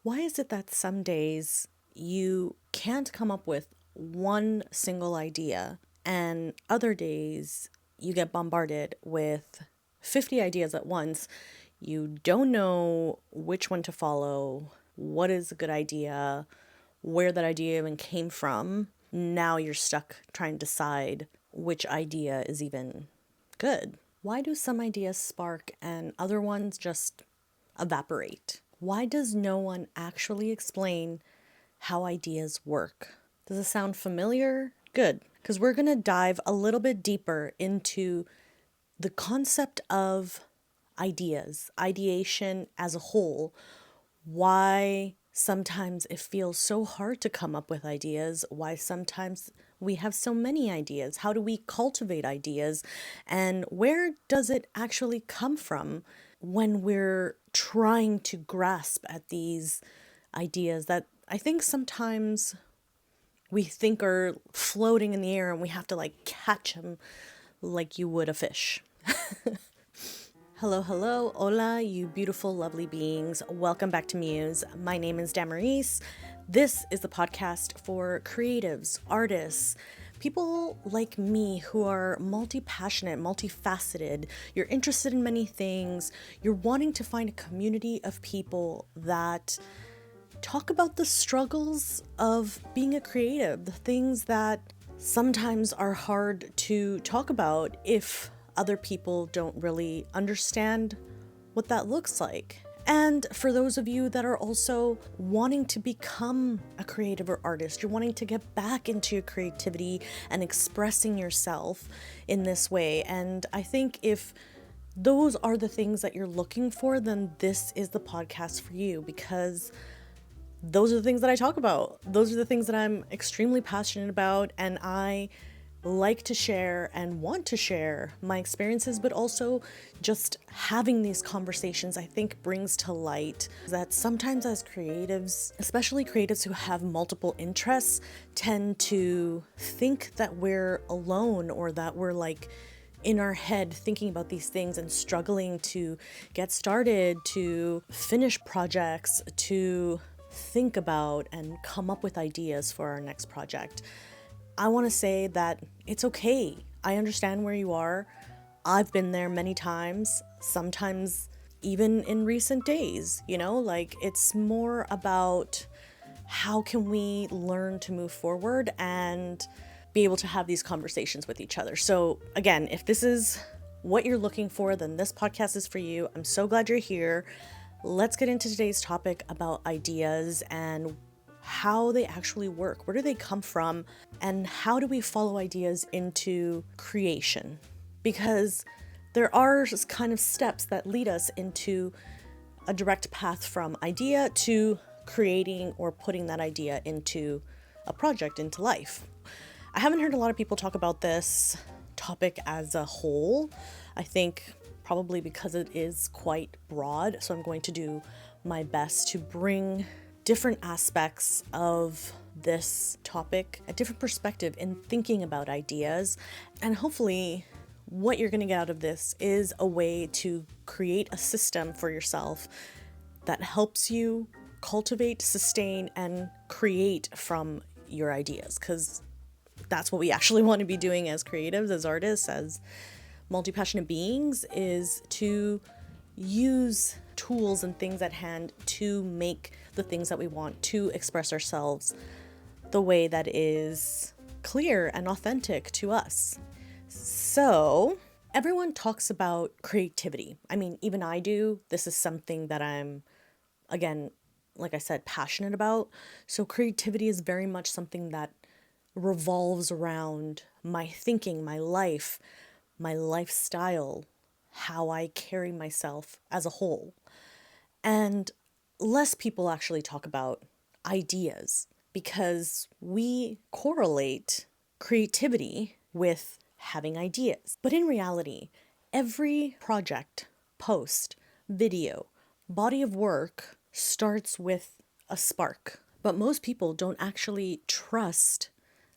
Why is it that some days you can't come up with one single idea, and other days you get bombarded with 50 ideas at once? You don't know which one to follow, what is a good idea, where that idea even came from. Now you're stuck trying to decide which idea is even good. Why do some ideas spark and other ones just evaporate? Why does no one actually explain how ideas work? Does it sound familiar? Good, because we're going to dive a little bit deeper into the concept of ideas, ideation as a whole, why sometimes it feels so hard to come up with ideas, why sometimes we have so many ideas, how do we cultivate ideas, and where does it actually come from when we're trying to grasp at these ideas that I think sometimes we think are floating in the air and we have to like catch them like you would a fish. Hello, hello, hola, you beautiful, lovely beings. Welcome back to Muse. My name is Damaris. This is the podcast for creatives, artists, people like me who are multi-passionate, multifaceted. You're interested in many things. You're wanting to find a community of people that talk about the struggles of being a creative, the things that sometimes are hard to talk about if other people don't really understand what that looks like. And for those of you that are also wanting to become a creative or artist, you're wanting to get back into your creativity and expressing yourself in this way. And I think if those are the things that you're looking for, then this is the podcast for you, because those are the things that I talk about. Those are the things that I'm extremely passionate about, and I like to share and want to share my experiences, but also just having these conversations, I think, brings to light that sometimes as creatives, especially creatives who have multiple interests, tend to think that we're alone or that we're like in our head thinking about these things and struggling to get started, to finish projects, to think about and come up with ideas for our next project. I want to say that it's okay. I understand where you are. I've been there many times, sometimes even in recent days, like it's more about how can we learn to move forward and be able to have these conversations with each other. So again, if this is what you're looking for, then this podcast is for you. I'm so glad you're here. Let's get into today's topic about ideas and how they actually work. Where do they come from? And how do we follow ideas into creation? Because there are just kind of steps that lead us into a direct path from idea to creating or putting that idea into a project, into life. I haven't heard a lot of people talk about this topic as a whole. I think probably because it is quite broad. So I'm going to do my best to bring different aspects of this topic, a different perspective in thinking about ideas. And hopefully what you're going to get out of this is a way to create a system for yourself that helps you cultivate, sustain, and create from your ideas. Because that's what we actually want to be doing as creatives, as artists, as multi-passionate beings, is to use tools and things at hand to make the things that we want, to express ourselves the way that is clear and authentic to us. So everyone talks about creativity. I mean, even I do. This is something that I'm, again, like I said, passionate about. So creativity is very much something that revolves around my thinking, my life, my lifestyle, how I carry myself as a whole. And less people actually talk about ideas because we correlate creativity with having ideas. But in reality, every project, post, video, body of work starts with a spark. But most people don't actually trust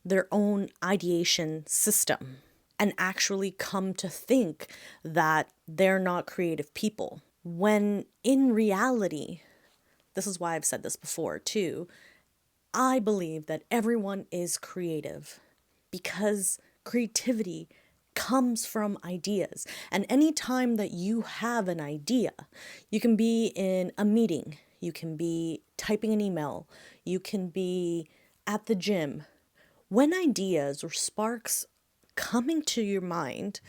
their own ideation system and actually come to think that they're not creative people, when in reality, this is why I've said this before too, I believe that everyone is creative because creativity comes from ideas. And anytime that you have an idea, you can be in a meeting, you can be typing an email, you can be at the gym. When ideas or sparks coming to your mind,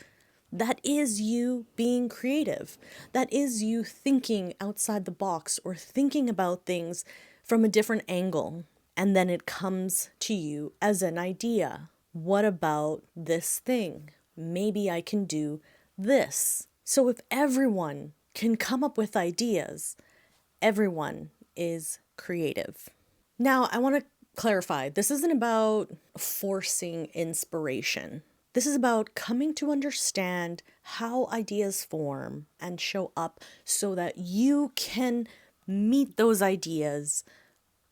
that is you being creative. That is you thinking outside the box or thinking about things from a different angle. And then it comes to you as an idea. What about this thing? Maybe I can do this. So if everyone can come up with ideas, everyone is creative. Now, I want to clarify, this isn't about forcing inspiration. This is about coming to understand how ideas form and show up so that you can meet those ideas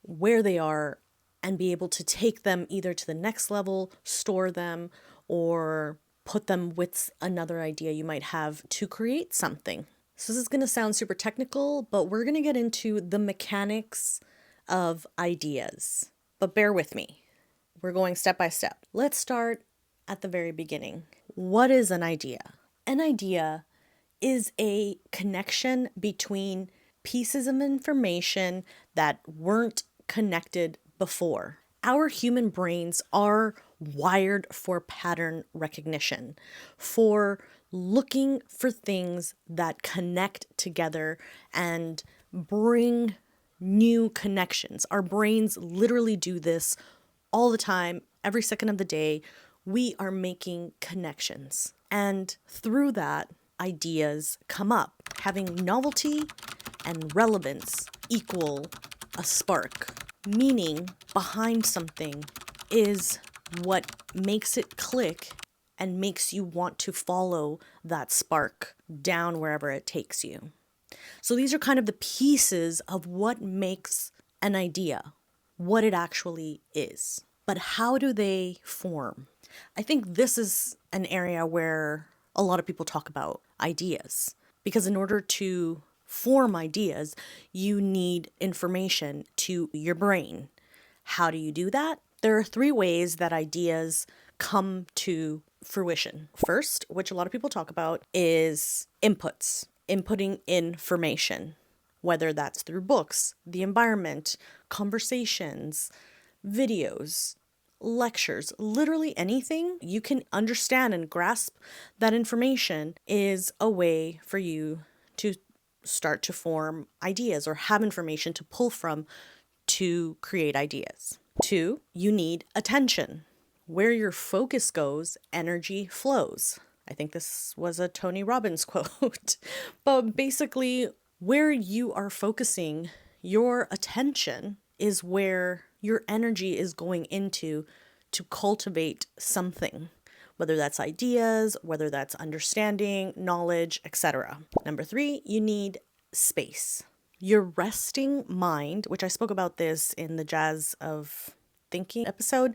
where they are and be able to take them either to the next level, store them, or put them with another idea you might have to create something. So this is going to sound super technical, but we're going to get into the mechanics of ideas. But bear with me. We're going step by step. Let's start at the very beginning. What is an idea? An idea is a connection between pieces of information that weren't connected before. Our human brains are wired for pattern recognition, for looking for things that connect together and bring new connections. Our brains literally do this all the time, every second of the day. We are making connections. And through that, ideas come up. Having novelty and relevance equal a spark. Meaning behind something is what makes it click and makes you want to follow that spark down wherever it takes you. So these are kind of the pieces of what makes an idea, what it actually is. But how do they form? I think this is an area where a lot of people talk about ideas, because in order to form ideas, you need information to your brain. How do you do that? There are 3 ways that ideas come to fruition. First, which a lot of people talk about, is inputs, inputting information, whether that's through books, the environment, conversations, videos, lectures, literally anything you can understand and grasp that information is a way for you to start to form ideas or have information to pull from to create ideas. 2, you need attention. Where your focus goes, energy flows. I think this was a Tony Robbins quote. But basically, where you are focusing your attention is where your energy is going into to cultivate something, whether that's ideas, whether that's understanding, knowledge, etc. Number 3, you need space. Your resting mind, which I spoke about this in the Jazz of Thinking episode,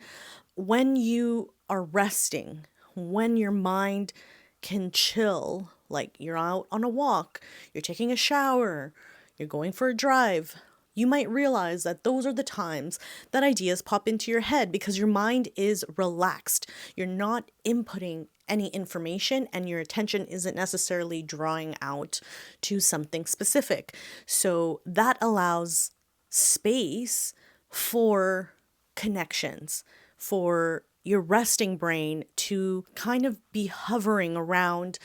when you are resting, when your mind can chill, like you're out on a walk, you're taking a shower, you're going for a drive, you might realize that those are the times that ideas pop into your head because your mind is relaxed. You're not inputting any information and your attention isn't necessarily drawing out to something specific. So that allows space for connections, for your resting brain to kind of be hovering around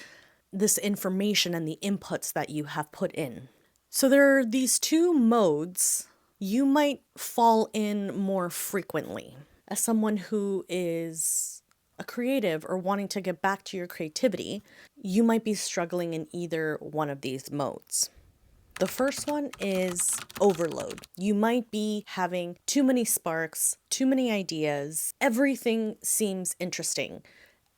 this information and the inputs that you have put in. So there are these 2 modes you might fall in more frequently. As someone who is a creative or wanting to get back to your creativity, you might be struggling in either one of these modes. The first one is overload. You might be having too many sparks, too many ideas. Everything seems interesting.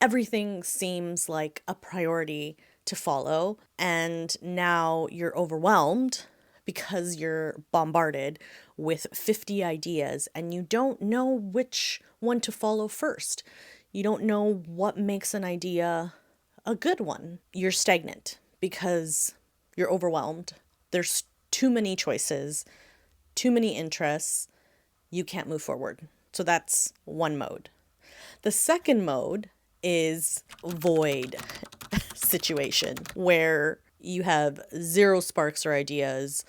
Everything seems like a priority to follow. And now you're overwhelmed because you're bombarded with 50 ideas and you don't know which one to follow first. You don't know what makes an idea a good one. You're stagnant because you're overwhelmed. There's too many choices, too many interests, you can't move forward. So that's one mode. The second mode is void situation, where you have zero sparks or ideas,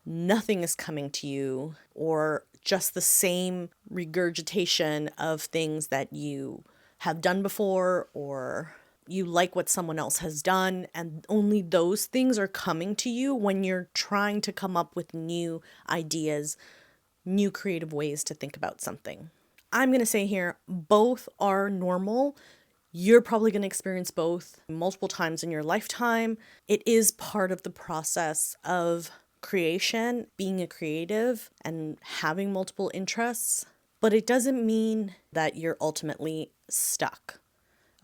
nothing is coming to you, or just the same regurgitation of things that you have done before, or you like what someone else has done, and only those things are coming to you when you're trying to come up with new ideas, new creative ways to think about something. I'm going to say here, both are normal. You're probably going to experience both multiple times in your lifetime. It is part of the process of creation, being a creative and having multiple interests, but it doesn't mean that you're ultimately stuck.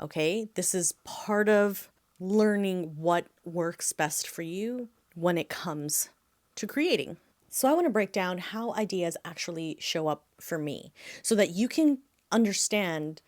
Okay? This is part of learning what works best for you when it comes to creating. So I want to break down how ideas actually show up for me so that you can understand,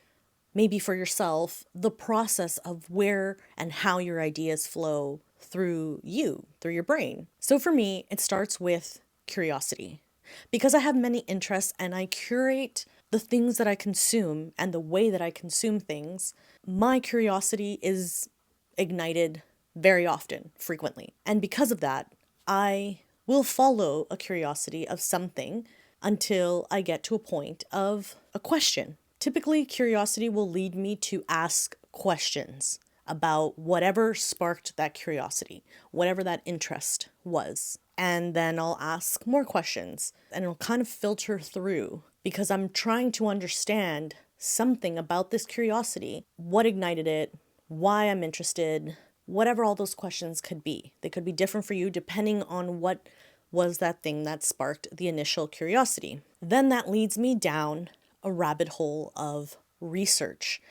maybe for yourself, the process of where and how your ideas flow through you, through your brain. So for me, it starts with curiosity. Because I have many interests and I curate the things that I consume and the way that I consume things, my curiosity is ignited very often, frequently. And because of that, I will follow a curiosity of something until I get to a point of a question. Typically, curiosity will lead me to ask questions about whatever sparked that curiosity, whatever that interest was. And then I'll ask more questions and it'll kind of filter through because I'm trying to understand something about this curiosity, what ignited it, why I'm interested, whatever all those questions could be. They could be different for you depending on what was that thing that sparked the initial curiosity. Then that leads me down a rabbit hole of research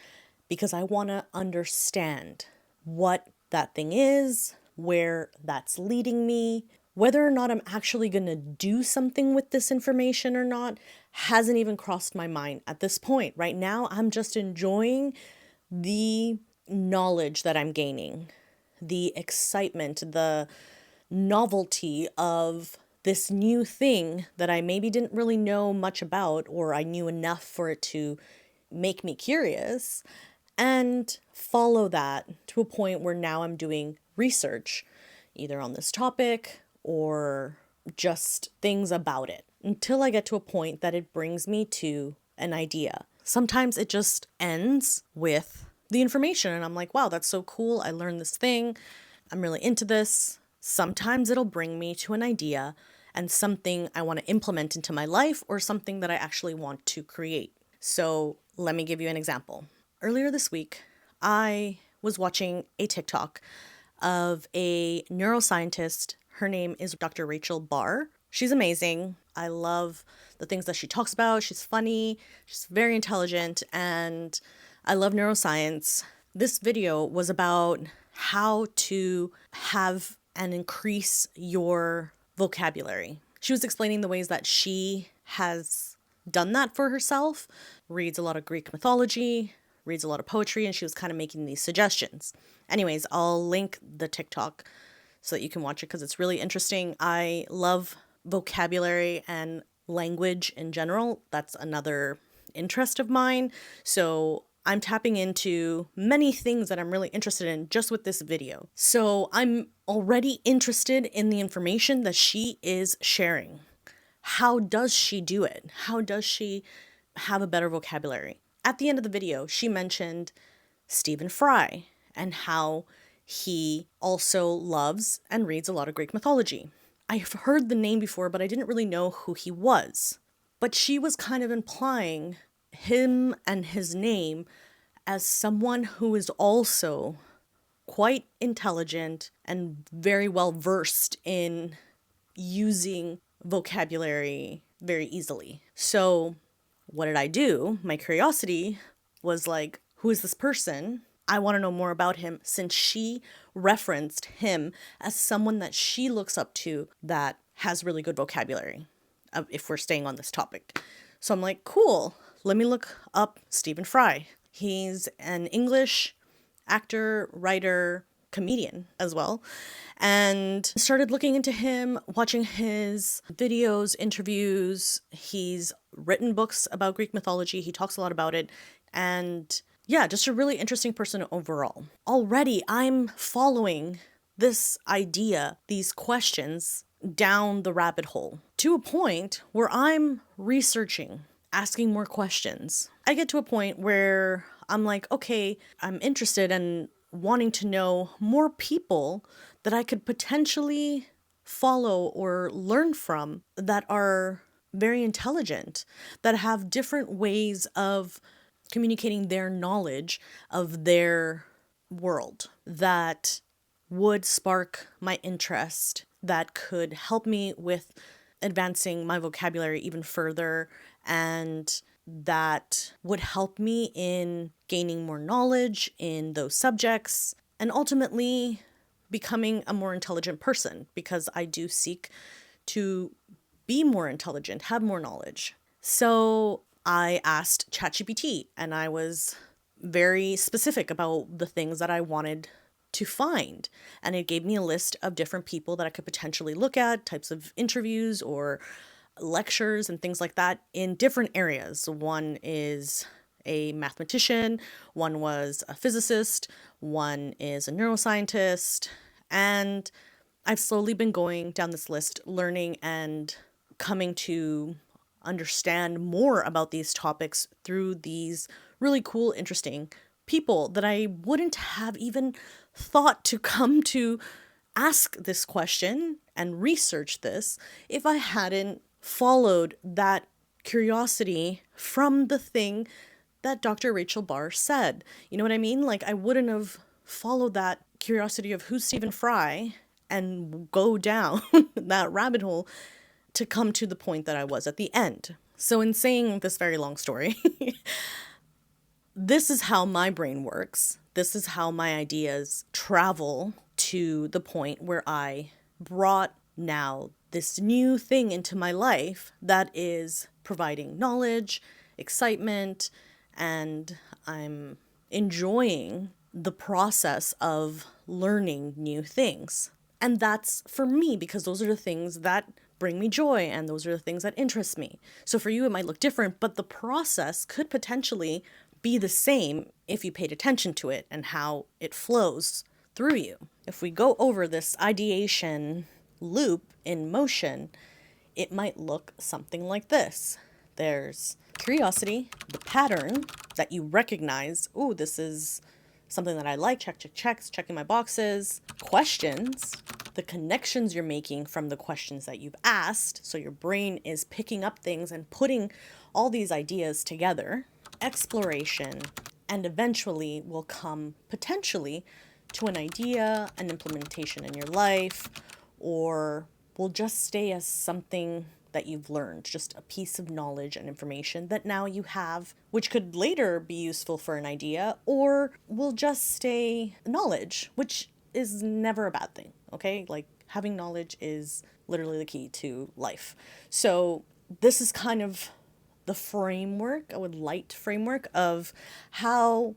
because I want to understand what that thing is, where that's leading me, whether or not I'm actually going to do something with this information or not hasn't even crossed my mind at this point. Right now, I'm just enjoying the knowledge that I'm gaining, the excitement, the novelty of this new thing that I maybe didn't really know much about, or I knew enough for it to make me curious, and follow that to a point where now I'm doing research, either on this topic or just things about it, until I get to a point that it brings me to an idea. Sometimes it just ends with the information, and I'm like, wow, that's so cool. I learned this thing. I'm really into this. Sometimes it'll bring me to an idea and something I want to implement into my life or something that I actually want to create. So let me give you an example. Earlier this week, I was watching a TikTok of a neuroscientist. Her name is Dr. Rachel Barr. She's amazing. I love the things that she talks about. She's funny, she's very intelligent, and I love neuroscience. This video was about how to have and increase your vocabulary. She was explaining the ways that she has done that for herself, reads a lot of Greek mythology, reads a lot of poetry, and she was kind of making these suggestions. Anyways, I'll link the TikTok so that you can watch it because it's really interesting. I love vocabulary and language in general. That's another interest of mine. So I'm tapping into many things that I'm really interested in just with this video. So I'm already interested in the information that she is sharing. How does she do it? How does she have a better vocabulary? At the end of the video, she mentioned Stephen Fry and how he also loves and reads a lot of Greek mythology. I've heard the name before, but I didn't really know who he was. But she was kind of implying him and his name as someone who is also quite intelligent and very well versed in using vocabulary very easily. So what did I do? My curiosity was like, who is this person? I want to know more about him since she referenced him as someone that she looks up to that has really good vocabulary, if we're staying on this topic. So I'm like, cool, let me look up Stephen Fry. He's an English actor, writer, comedian as well, and started looking into him, watching his videos, interviews. He's written books about Greek mythology. He talks a lot about it. And yeah, just a really interesting person overall. Already, I'm following this idea, these questions down the rabbit hole to a point where I'm researching, asking more questions. I get to a point where I'm like, okay, I'm interested in wanting to know more people that I could potentially follow or learn from that are very intelligent, that have different ways of communicating their knowledge of their world that would spark my interest, that could help me with advancing my vocabulary even further, and that would help me in gaining more knowledge in those subjects and ultimately becoming a more intelligent person, because I do seek to be more intelligent, have more knowledge. So I asked ChatGPT, and I was very specific about the things that I wanted to find. And it gave me a list of different people that I could potentially look at, types of interviews or lectures and things like that in different areas. One is a mathematician, one was a physicist, one is a neuroscientist, and I've slowly been going down this list, learning and coming to understand more about these topics through these really cool, interesting people that I wouldn't have even thought to come to ask this question and research this if I hadn't followed that curiosity from the thing that Dr. Rachel Barr said. You know what I mean? Like, I wouldn't have followed that curiosity of who's Stephen Fry and go down that rabbit hole to come to the point that I was at the end. So in saying this very long story, this is how my brain works. This is how my ideas travel to the point where I brought now this new thing into my life that is providing knowledge, excitement, and I'm enjoying the process of learning new things. And that's for me because those are the things that bring me joy and those are the things that interest me. So for you, it might look different, but the process could potentially be the same if you paid attention to it and how it flows through you. If we go over this ideation loop in motion, it might look something like this. There's curiosity, the pattern that you recognize. Oh, this is something that I like. Check, check, checks, checking my boxes. Questions, the connections you're making from the questions that you've asked. So your brain is picking up things and putting all these ideas together. Exploration, and eventually will come potentially to an idea, an implementation in your life, or will just stay as something that you've learned, just a piece of knowledge and information that now you have, which could later be useful for an idea, or will just stay knowledge, which is never a bad thing, okay? Like, having knowledge is literally the key to life. So this is kind of the framework, a light framework of how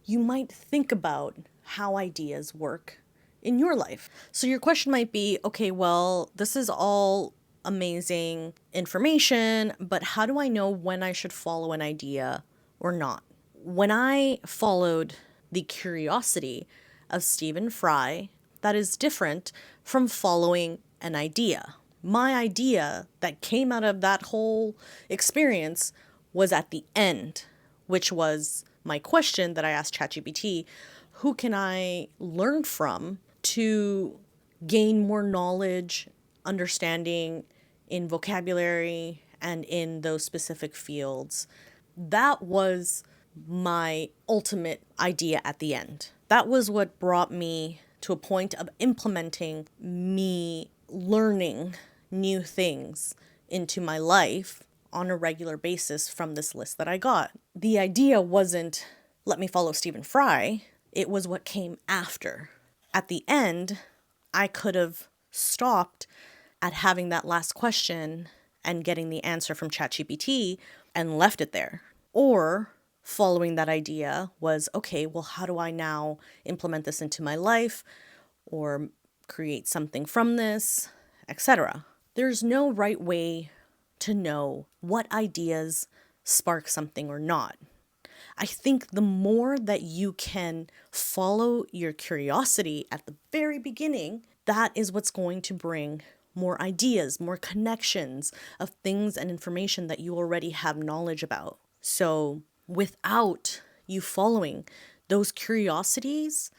you might think about how ideas work in your life. So your question might be, okay, well, this is all amazing information, but how do I know when I should follow an idea or not? When I followed the curiosity of Stephen Fry, that is different from following an idea. My idea that came out of that whole experience was at the end, which was my question that I asked ChatGPT, who can I learn from to gain more knowledge, understanding in vocabulary and in those specific fields? That was my ultimate idea at the end. That was what brought me to a point of implementing me learning new things into my life on a regular basis from this list that I got. The idea wasn't, let me follow Stephen Fry. It was what came after. At the end, I could have stopped at having that last question and getting the answer from ChatGPT and left it there. Or following that idea was, okay, well, how do I now implement this into my life or create something from this, etc. There's no right way to know what ideas spark something or not. I think the more that you can follow your curiosity at the very beginning, that is what's going to bring more ideas, more connections of things and information that you already have knowledge about. So, without you following those curiosities,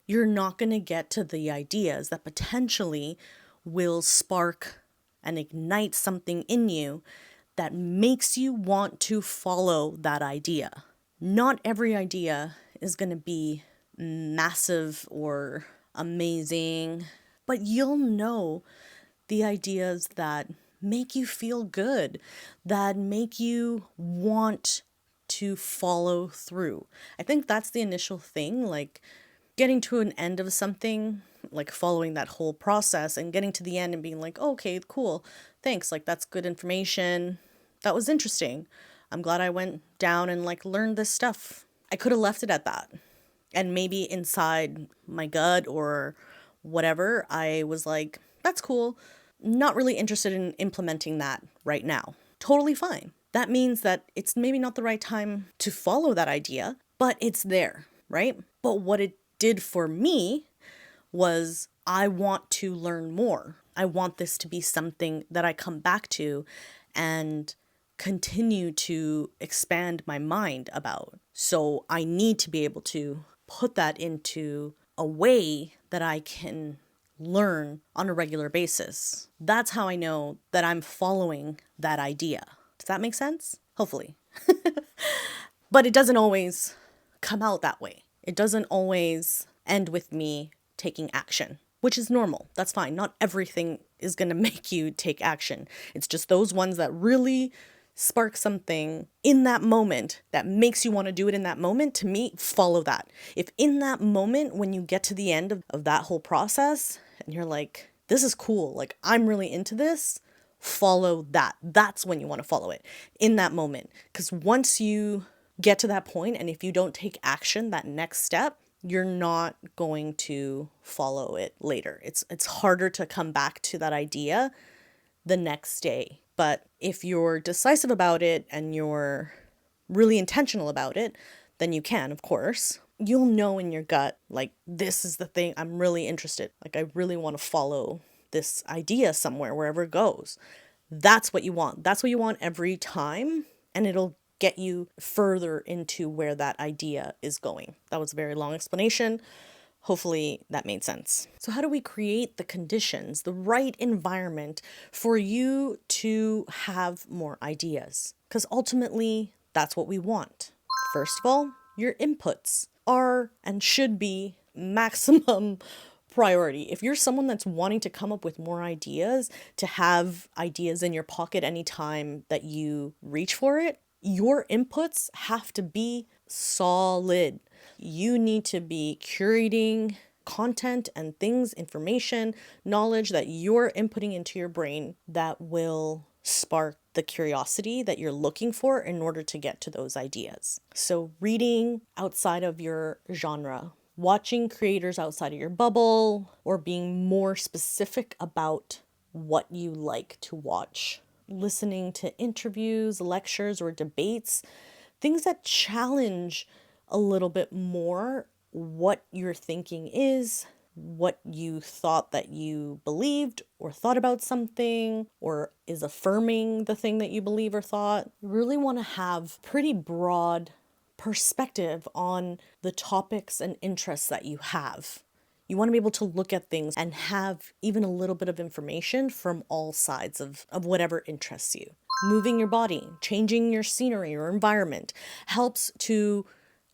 you're not going to get to the ideas that potentially will spark and ignite something in you that makes you want to follow that idea. Not every idea is going to be massive or amazing, but you'll know the ideas that make you feel good, that make you want to follow through. I think that's the initial thing, like getting to an end of something, like following that whole process and getting to the end and being like, oh, okay, cool, thanks, like that's good information. That was interesting. I'm glad I went down and like learned this stuff. I could have left it at that. And maybe inside my gut or whatever, I was like, that's cool. Not really interested in implementing that right now. Totally fine. That means that it's maybe not the right time to follow that idea, but it's there, right? But what it did for me was I want to learn more. I want this to be something that I come back to and continue to expand my mind about. So I need to be able to put that into a way that I can learn on a regular basis. That's how I know that I'm following that idea. Does that make sense? Hopefully. But it doesn't always come out that way. It doesn't always end with me taking action, which is normal. That's fine. Not everything is going to make you take action. It's just those ones that really spark something in that moment that makes you want to do it in that moment. To me, follow that. If in that moment, when you get to the end of that whole process and you're like, this is cool, like I'm really into this, follow that. That's when you want to follow it, in that moment. Because once you get to that point and if you don't take action, that next step, you're not going to follow it later. It's harder to come back to that idea the next day. But if you're decisive about it and you're really intentional about it, then you can, of course. You'll know in your gut, like, this is the thing, I'm really interested. Like, I really want to follow this idea somewhere, wherever it goes. That's what you want. That's what you want every time. And it'll get you further into where that idea is going. That was a very long explanation. Hopefully that made sense. So how do we create the conditions, the right environment for you to have more ideas? Because ultimately, that's what we want. First of all, your inputs are and should be maximum priority. If you're someone that's wanting to come up with more ideas, to have ideas in your pocket anytime that you reach for it, your inputs have to be solid. You need to be curating content and things, information, knowledge that you're inputting into your brain that will spark the curiosity that you're looking for in order to get to those ideas. So, reading outside of your genre, watching creators outside of your bubble, or being more specific about what you like to watch. Listening to interviews, lectures, or debates, things that challenge a little bit more what your thinking is, what you thought that you believed or thought about something, or is affirming the thing that you believe or thought. You really want to have pretty broad perspective on the topics and interests that you have. You want to be able to look at things and have even a little bit of information from all sides of whatever interests you. Moving your body, changing your scenery or environment helps to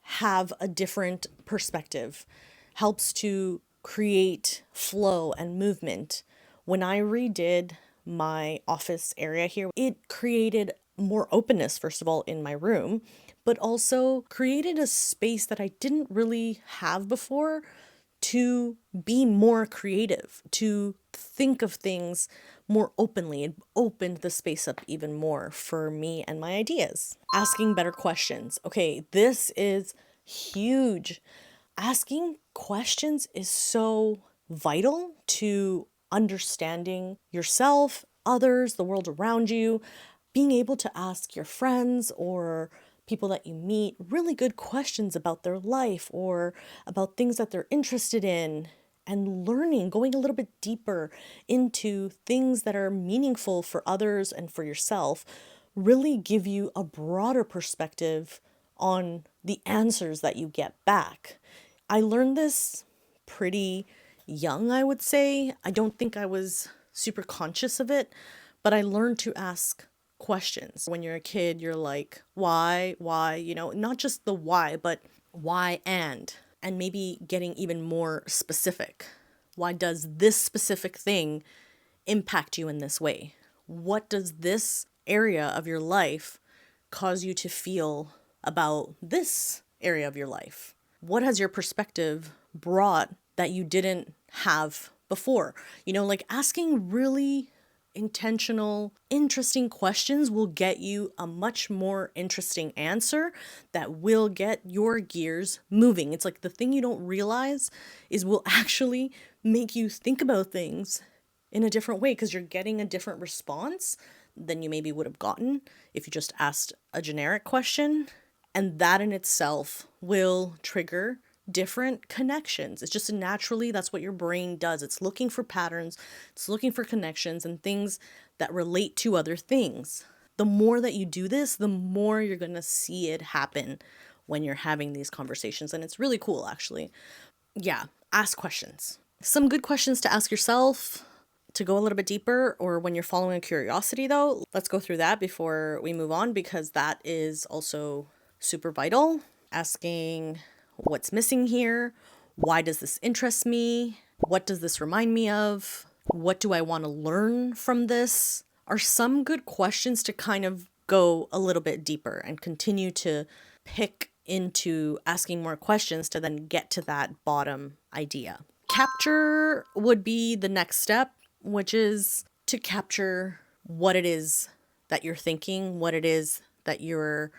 have a different perspective, helps to create flow and movement. When I redid my office area here, it created more openness, first of all, in my room, but also created a space that I didn't really have before to be more creative, to think of things more openly. It opened the space up even more for me and my ideas. Asking better questions. Okay, this is huge. Asking questions is so vital to understanding yourself, others, the world around you. Being able to ask your friends or people that you meet really good questions about their life or about things that they're interested in, and learning, going a little bit deeper into things that are meaningful for others and for yourself, really give you a broader perspective on the answers that you get back. I learned this pretty young, I would say. I don't think I was super conscious of it, but I learned to ask questions. When you're a kid, you're like, why, not just the why, but why and maybe getting even more specific. Why does this specific thing impact you in this way? What does this area of your life cause you to feel about this area of your life? What has your perspective brought that you didn't have before? Like asking really intentional, interesting questions will get you a much more interesting answer that will get your gears moving. It's like the thing you don't realize is will actually make you think about things in a different way because you're getting a different response than you maybe would have gotten if you just asked a generic question. And that in itself will trigger different connections. It's just naturally, that's what your brain does. It's looking for patterns, it's looking for connections and things that relate to other things. The more that you do this, the more you're going to see it happen when you're having these conversations. And it's really cool, actually. Yeah, ask questions. Some good questions to ask yourself to go a little bit deeper, or when you're following a curiosity, though. Let's go through that before we move on, because that is also super vital. Asking what's missing here? Why does this interest me? What does this remind me of? What do I want to learn from this? Are some good questions to kind of go a little bit deeper and continue to pick into asking more questions to then get to that bottom idea. Capture would be the next step, which is to capture what it is that you're thinking, what it is that you're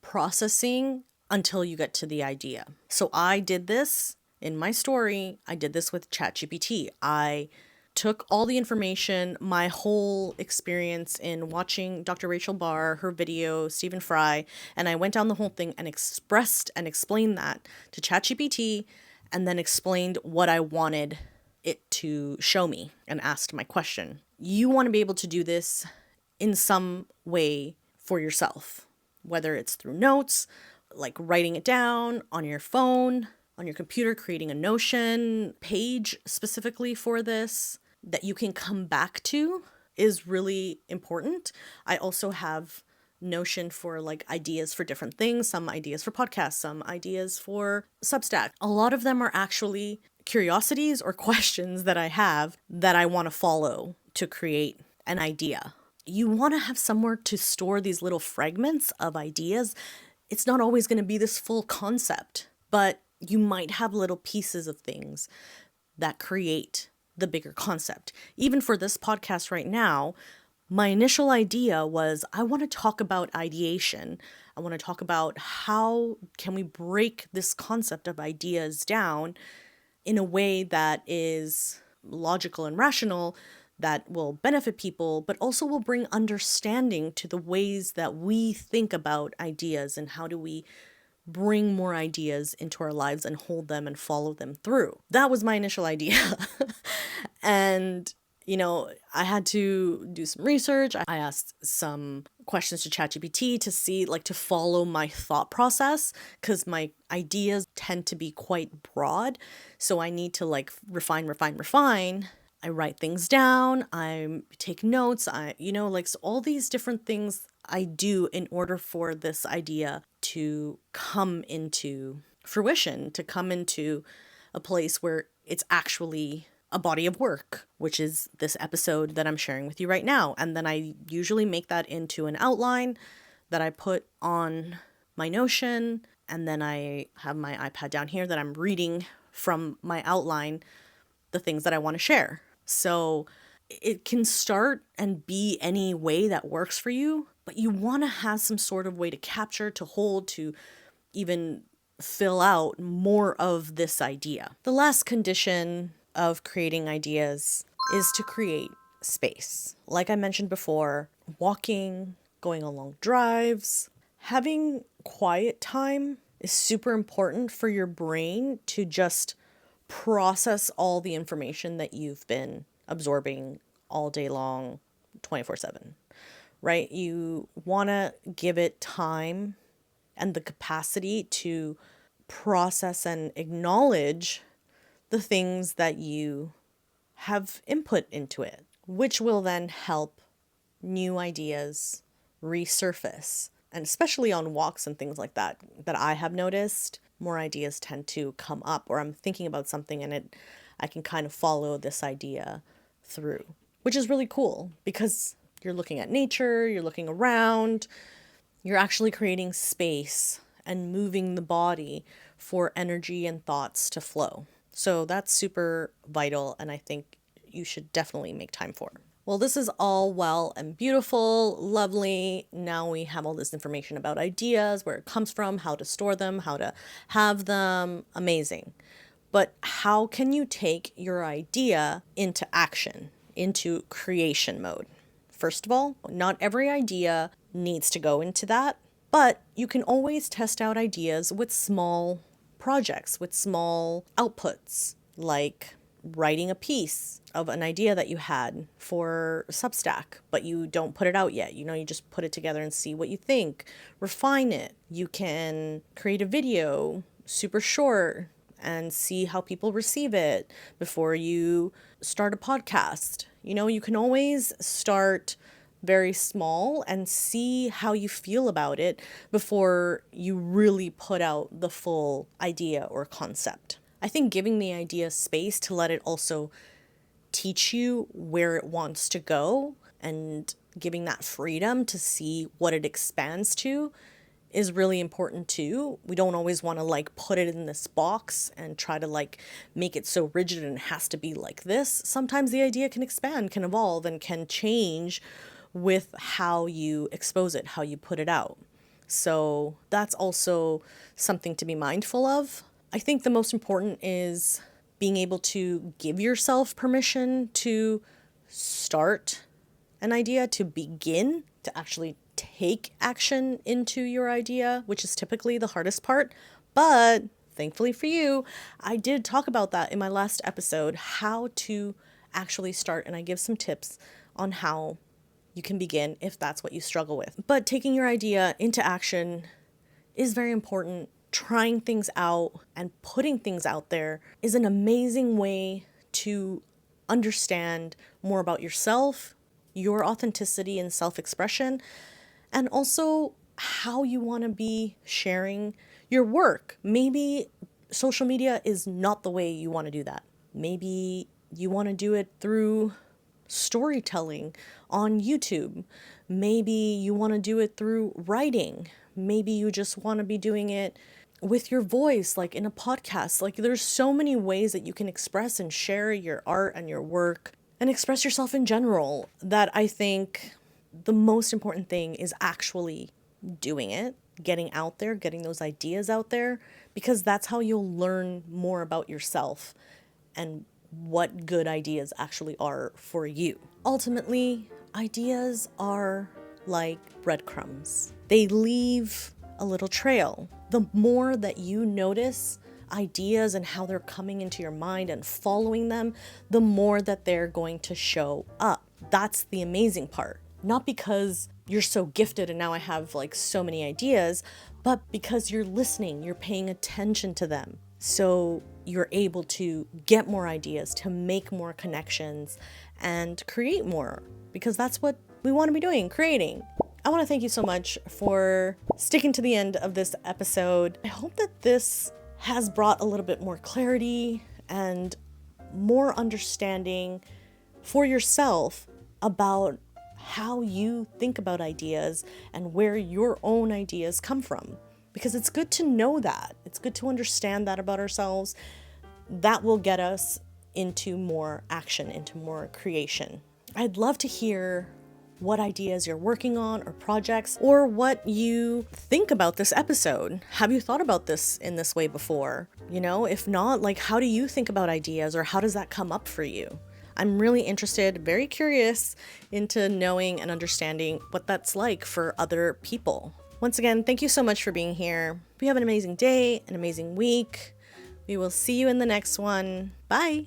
processing until you get to the idea. So I did this in my story. I did this with ChatGPT. I took all the information, my whole experience in watching Dr. Rachel Barr, her video, Stephen Fry, and I went down the whole thing and expressed and explained that to ChatGPT, and then explained what I wanted it to show me and asked my question. You want to be able to do this in some way for yourself, whether it's through notes, like writing it down on your phone, on your computer, creating a Notion page specifically for this that you can come back to is really important. I also have Notion for like ideas for different things, some ideas for podcasts, some ideas for Substack. A lot of them are actually curiosities or questions that I have that I want to follow to create an idea. You want to have somewhere to store these little fragments of ideas. It's not always going to be this full concept, but you might have little pieces of things that create the bigger concept. Even for this podcast right now, my initial idea was I want to talk about ideation. I want to talk about how can we break this concept of ideas down in a way that is logical and rational, that will benefit people, but also will bring understanding to the ways that we think about ideas and how do we bring more ideas into our lives and hold them and follow them through. That was my initial idea. And, I had to do some research. I asked some questions to ChatGPT to see, to follow my thought process, because my ideas tend to be quite broad. So I need to refine. I write things down. I take notes. So all these different things I do in order for this idea to come into fruition, to come into a place where it's actually a body of work, which is this episode that I'm sharing with you right now. And then I usually make that into an outline that I put on my Notion. And then I have my iPad down here that I'm reading from my outline the things that I want to share. So it can start and be any way that works for you, but you want to have some sort of way to capture, to hold, to even fill out more of this idea. The last condition of creating ideas is to create space. Like I mentioned before, walking, going on long drives, having quiet time is super important for your brain to just process all the information that you've been absorbing all day long, 24/7, right? You want to give it time and the capacity to process and acknowledge the things that you have input into it, which will then help new ideas resurface. And especially on walks and things like that, that I have noticed, more ideas tend to come up, or I'm thinking about something and I can kind of follow this idea through, which is really cool because you're looking at nature, you're looking around, you're actually creating space and moving the body for energy and thoughts to flow. So that's super vital, and I think you should definitely make time for. Well, this is all well and beautiful, lovely. Now we have all this information about ideas, where it comes from, how to store them, how to have them. Amazing. But how can you take your idea into action, into creation mode? First of all, not every idea needs to go into that, but you can always test out ideas with small projects, with small outputs, like writing a piece of an idea that you had for Substack, but you don't put it out yet. You just put it together and see what you think, refine it. You can create a video, super short, and see how people receive it before you start a podcast. You can always start very small and see how you feel about it before you really put out the full idea or concept. I think giving the idea space to let it also teach you where it wants to go and giving that freedom to see what it expands to is really important too. We don't always want to put it in this box and try to make it so rigid and it has to be like this. Sometimes the idea can expand, can evolve, and can change with how you expose it, how you put it out. So that's also something to be mindful of. I think the most important is being able to give yourself permission to start an idea, to begin, to actually take action into your idea, which is typically the hardest part. But thankfully for you, I did talk about that in my last episode, how to actually start, and I give some tips on how you can begin if that's what you struggle with. But taking your idea into action is very important. Trying things out and putting things out there is an amazing way to understand more about yourself, your authenticity and self-expression, and also how you want to be sharing your work. Maybe social media is not the way you want to do that. Maybe you want to do it through storytelling on YouTube. Maybe you want to do it through writing. Maybe you just want to be doing it with your voice, like in a podcast. There's so many ways that you can express and share your art and your work and express yourself in general, that I think the most important thing is actually doing it, getting out there, getting those ideas out there, because that's how you'll learn more about yourself and what good ideas actually are for you. Ultimately, ideas are like breadcrumbs. They leave a little trail. The more that you notice ideas and how they're coming into your mind and following them, the more that they're going to show up. That's the amazing part. Not because you're so gifted and now I have so many ideas, but because you're listening, you're paying attention to them. So you're able to get more ideas, to make more connections, and create more, because that's what we want to be doing, creating. I want to thank you so much for sticking to the end of this episode. I hope that this has brought a little bit more clarity and more understanding for yourself about how you think about ideas and where your own ideas come from. Because it's good to know that. It's good to understand that about ourselves. that will get us into more action, into more creation. I'd love to hear what ideas you're working on or projects, or what you think about this episode. Have you thought about this in this way before? If not, like, how do you think about ideas, or how does that come up for you? I'm really interested, very curious into knowing and understanding what that's like for other people. Once again, thank you so much for being here. Hope you have an amazing day, an amazing week. We will see you in the next one. Bye.